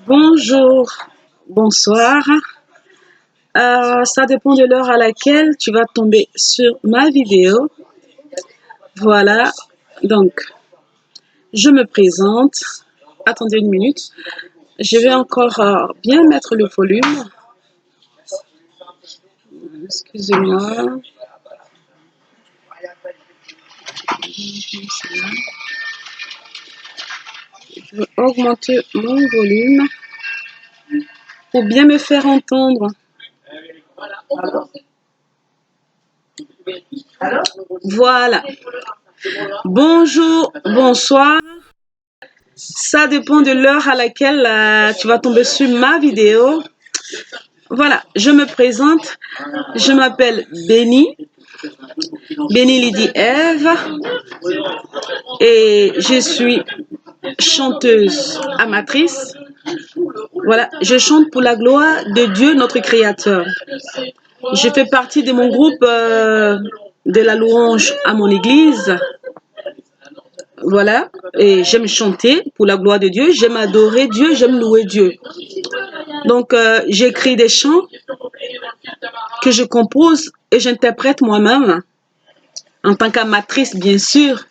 Bonjour, bonsoir. Ça dépend de l'heure à laquelle tu vas tomber sur ma vidéo. Voilà, donc je me présente. Attendez une minute. Je vais encore bien mettre le volume. Excusez-moi. Je vais augmenter mon volume pour bien me faire entendre. Voilà. Bonjour, bonsoir. Ça dépend de l'heure à laquelle tu vas tomber sur ma vidéo. Voilà, je me présente. Je m'appelle Béni Lydie Ève, et je suis chanteuse amatrice. Voilà, je chante pour la gloire de Dieu, notre Créateur. Je fais partie de mon groupe de la louange à mon église. Voilà, et j'aime chanter pour la gloire de Dieu, j'aime adorer Dieu, j'aime louer Dieu. Donc, j'écris des chants que je compose et j'interprète moi-même, en tant qu'amatrice, bien sûr,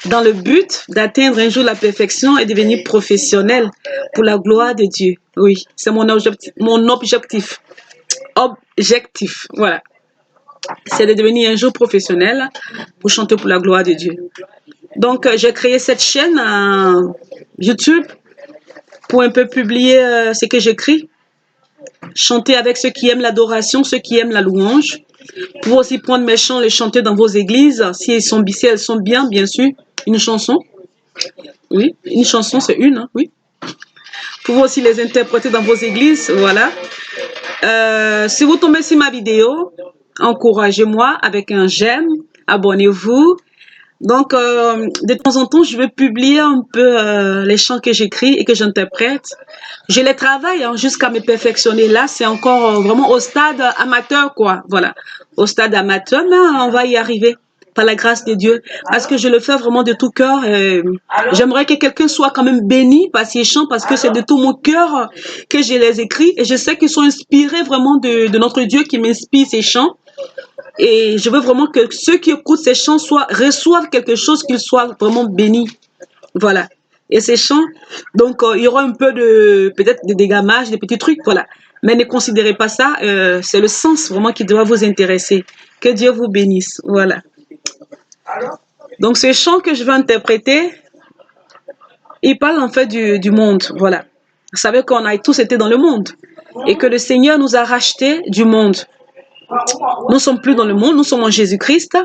dans le but d'atteindre un jour la perfection et devenir professionnelle pour la gloire de Dieu. Oui, c'est mon objectif. Objectif, voilà. C'est de devenir un jour professionnel pour chanter pour la gloire de Dieu. Donc, j'ai créé cette chaîne YouTube pour un peu publier ce que j'écris. Chanter avec ceux qui aiment l'adoration, ceux qui aiment la louange. Pour aussi prendre mes chants, les chanter dans vos églises, si elles sont bien sûr. Une chanson. Oui, une chanson, c'est une, hein, oui. Pour aussi les interpréter dans vos églises, voilà. Si vous tombez sur ma vidéo, encouragez-moi avec un j'aime, abonnez-vous. Donc, de temps en temps, je vais publier un peu les chants que j'écris et que j'interprète. Je les travaille jusqu'à me perfectionner. Là, c'est encore vraiment au stade amateur, quoi. Voilà, au stade amateur, mais on va y arriver par la grâce de Dieu. Parce que je le fais vraiment de tout cœur. J'aimerais que quelqu'un soit quand même béni par ces chants, parce que c'est de tout mon cœur que je les écris. Et je sais qu'ils sont inspirés vraiment de notre Dieu qui m'inspire ces chants. Et je veux vraiment que ceux qui écoutent ces chants reçoivent quelque chose, qu'ils soient vraiment bénis. Voilà. Et ces chants, donc il y aura un peu de, peut-être des dégammages, des petits trucs, voilà. Mais ne considérez pas ça, c'est le sens vraiment qui doit vous intéresser. Que Dieu vous bénisse, voilà. Donc ce chant que je vais interpréter, il parle en fait du monde, voilà. Vous savez qu'on a tous été dans le monde et que le Seigneur nous a rachetés du monde. Nous ne sommes plus dans le monde, nous sommes en Jésus-Christ.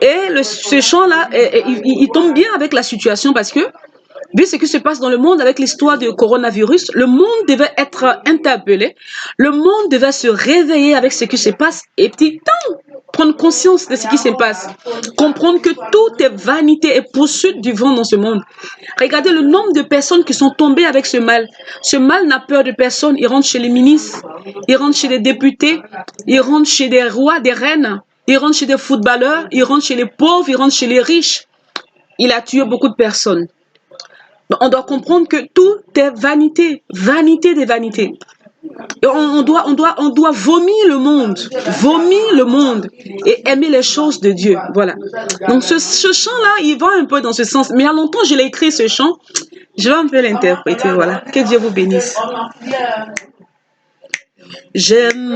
Et ce chant-là, il tombe bien avec la situation parce que, vu ce qui se passe dans le monde avec l'histoire du coronavirus, le monde devait être interpellé, le monde devait se réveiller avec ce qui se passe et prendre conscience de ce qui se passe, comprendre que tout est vanité et poursuite du vent dans ce monde. Regardez le nombre de personnes qui sont tombées avec ce mal. Ce mal n'a peur de personne. Il rentre chez les ministres, il rentre chez les députés, il rentre chez des rois, des reines, il rentre chez des footballeurs, il rentre chez les pauvres, il rentre chez les riches. Il a tué beaucoup de personnes. Donc, on doit comprendre que tout est vanité, vanité des vanités. Et on doit vomir le monde et aimer les choses de Dieu. Voilà. Donc ce chant-là, il va un peu dans ce sens. Mais il y a longtemps, je l'ai écrit ce chant. Je vais un peu l'interpréter. Voilà. Que Dieu vous bénisse. J'aime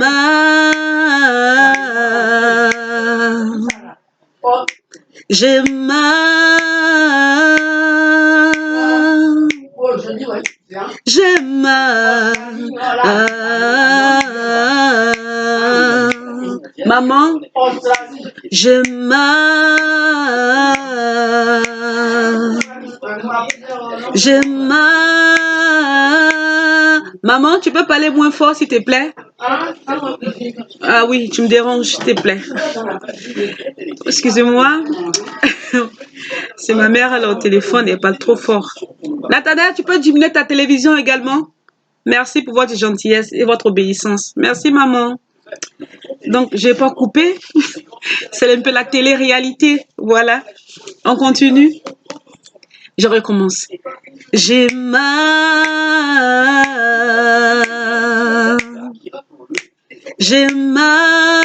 maman, maman, tu peux parler moins fort s'il te plaît? Ah oui, tu me déranges, s'il te plaît. Excusez-moi. C'est ma mère, elle est au téléphone et elle parle trop fort. Nathanaël, tu peux diminuer ta télévision également? Merci pour votre gentillesse et votre obéissance. Merci, maman. Donc, je n'ai pas coupé. C'est un peu la télé-réalité. Voilà. On continue. Je recommence. j'ai mal, j'ai mal,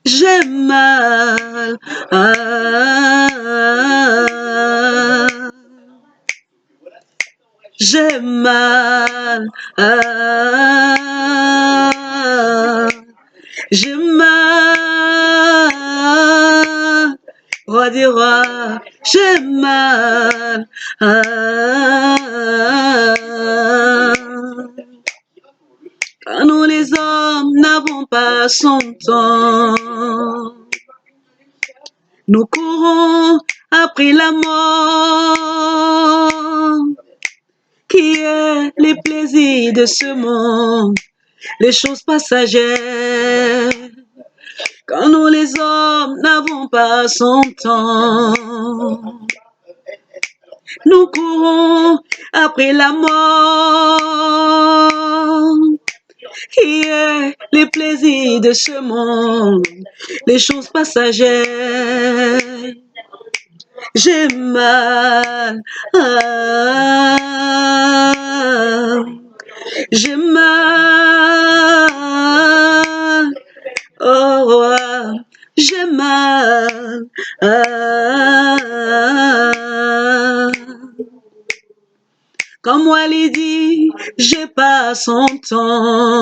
j'ai mal, j'ai mal, j'ai mal, roi des rois, j'ai mal. Car nous les hommes n'avons pas son temps. Nous courons après la mort, qui est les plaisirs de ce monde, les choses passagères. Quand nous les hommes n'avons pas son temps, nous courons après la mort, qui est les plaisirs de ce monde, les choses passagères. J'ai mal, j'ai mal, oh roi, j'ai mal. Comme moi l'ai dit, j'ai pas son temps.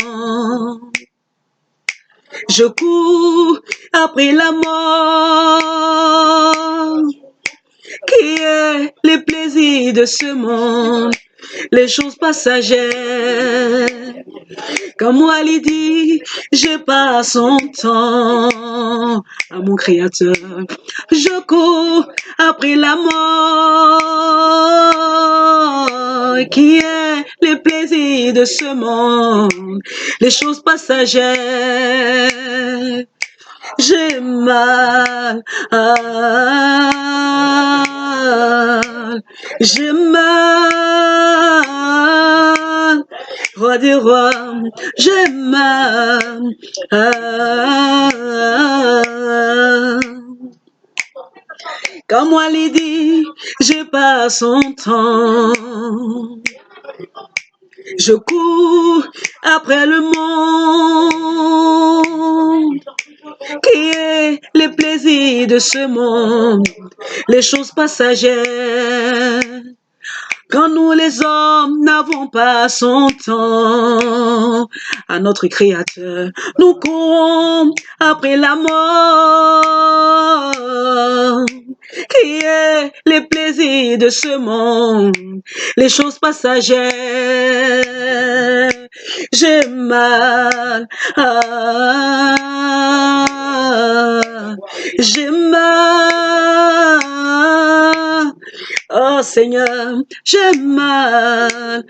Je cours après la mort, qui est les plaisirs de ce monde, les choses passagères. Comme moi l'ai dit, j'ai pas son temps à mon Créateur. Je cours après la mort, qui est les plaisirs de ce monde, les choses passagères. J'ai mal, j'ai mal, roi des rois, j'ai mal. Comme moi l'ai dit, j'ai pas son temps. Je cours après le monde, qui est les plaisirs de ce monde, les choses passagères. Quand nous les hommes n'avons pas son temps, à notre Créateur, nous courons après la mort, qui est les plaisirs de ce monde, les choses passagères. J'ai mal, j'ai mal. Oh Seigneur, j'ai mal.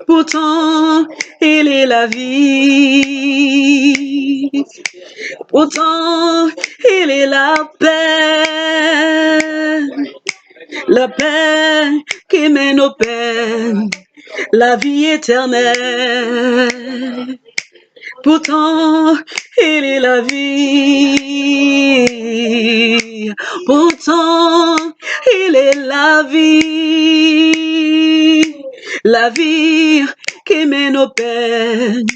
Pourtant, il est la vie. Pourtant, il est la paix. La paix qui mène au peines, la vie éternelle. Pourtant, il est la vie. Pourtant, il est la vie. La vie qui mène au peines,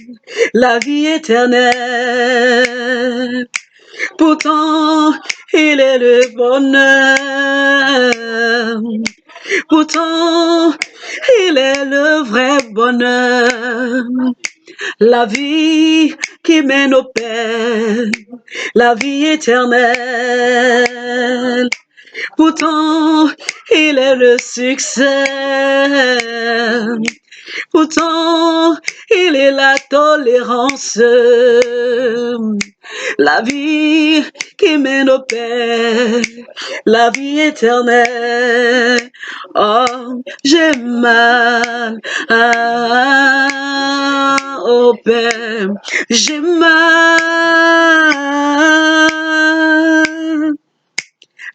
la vie éternelle. Pourtant, il est le bonheur. Pourtant, il est le vrai bonheur. La vie qui mène au Père, la vie éternelle. Pourtant, il est le succès. Pourtant, il est la tolérance. La vie qui mène au Père, la vie éternelle. Oh, j'ai mal au Père, j'ai mal.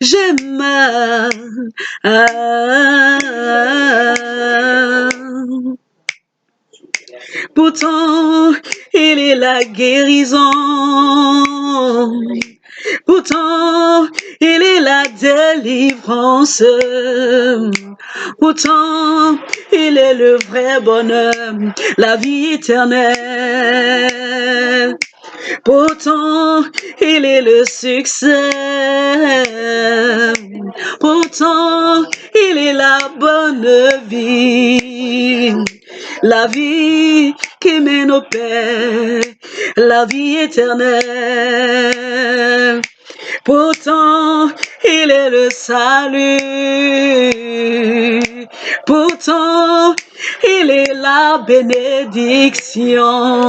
J'ai mal. Pourtant, il est la guérison. Pourtant, il est la délivrance. Pourtant, il est le vrai bonheur, la vie éternelle. Pourtant, il est le succès. Pourtant, il est la bonne vie. La vie qui mène au Père, la vie éternelle. Pourtant, il est le salut. Pourtant, il est la bénédiction.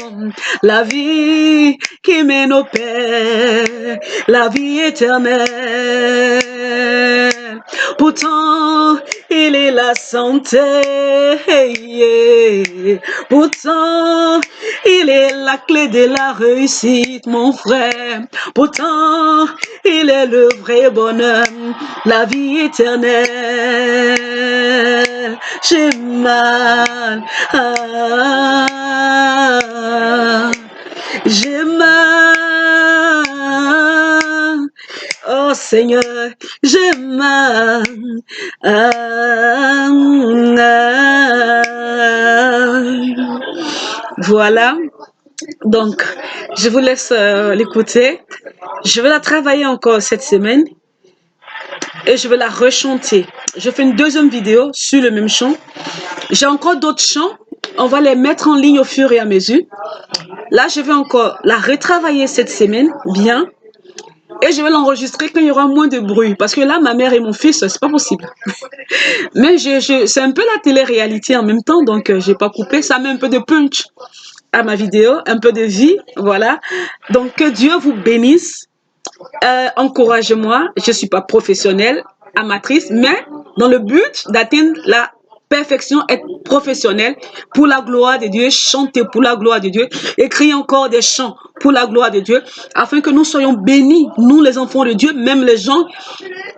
La vie qui mène au Père, la vie éternelle. Pourtant, il est la santé. Pourtant, il est la clé de la réussite, mon frère. Pourtant, il est le vrai bonheur, la vie éternelle. J'ai mal, j'ai mal. Oh Seigneur, j'ai mal. Voilà. Donc, je vous laisse l'écouter. Je vais la travailler encore cette semaine et je vais la rechanter. Je fais une deuxième vidéo sur le même chant. J'ai encore d'autres chants. On va les mettre en ligne au fur et à mesure. Là, je vais encore la retravailler cette semaine, bien. Et je vais l'enregistrer quand il y aura moins de bruit. Parce que là, ma mère et mon fils, c'est pas possible. Mais c'est un peu la télé-réalité en même temps, donc j'ai pas coupé. Ça met un peu de punch à ma vidéo, un peu de vie, voilà. Donc que Dieu vous bénisse. Encouragez-moi. Je suis pas professionnelle, amatrice, mais dans le but d'atteindre la perfection, être professionnelle pour la gloire de Dieu, chanter pour la gloire de Dieu, écrire encore des chants pour la gloire de Dieu, afin que nous soyons bénis, nous les enfants de Dieu, même les gens,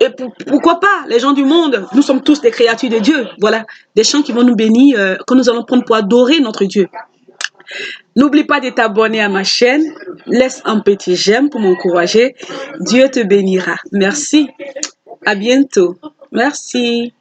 et pourquoi pas les gens du monde, nous sommes tous des créatures de Dieu, voilà, des chants qui vont nous bénir, que nous allons prendre pour adorer notre Dieu. N'oublie pas de t'abonner à ma chaîne, laisse un petit j'aime pour m'encourager, Dieu te bénira. Merci, à bientôt, merci.